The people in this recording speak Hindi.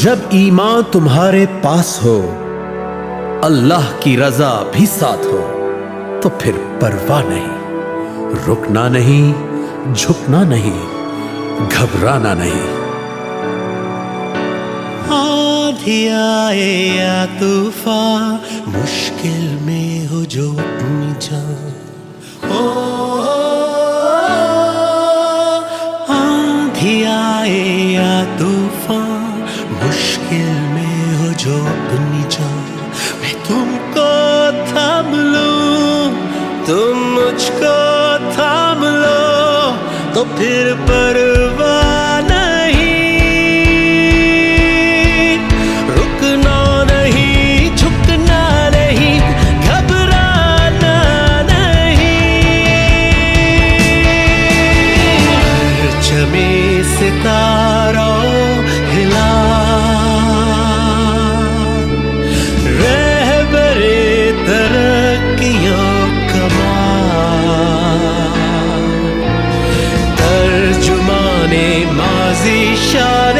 जब ईमान तुम्हारे पास हो, अल्लाह की रजा भी साथ हो, तो फिर परवाह नहीं, रुकना नहीं, झुकना नहीं, घबराना नहीं। आंधी आए या तूफान, मुश्किल में हो जो अपनी जान, आंधी आए या तूफान, मुश्किल में हो जो अपनी जान, मैं तुमको थाम लूं, तुम मुझको थाम लो, तो फिर परवाह नहीं, रुकना नहीं, झुकना नहीं, घबराना नहीं। परचमे सितारों हिला, रहबरे तरक्कियों तर्जुमाने माज़ी शान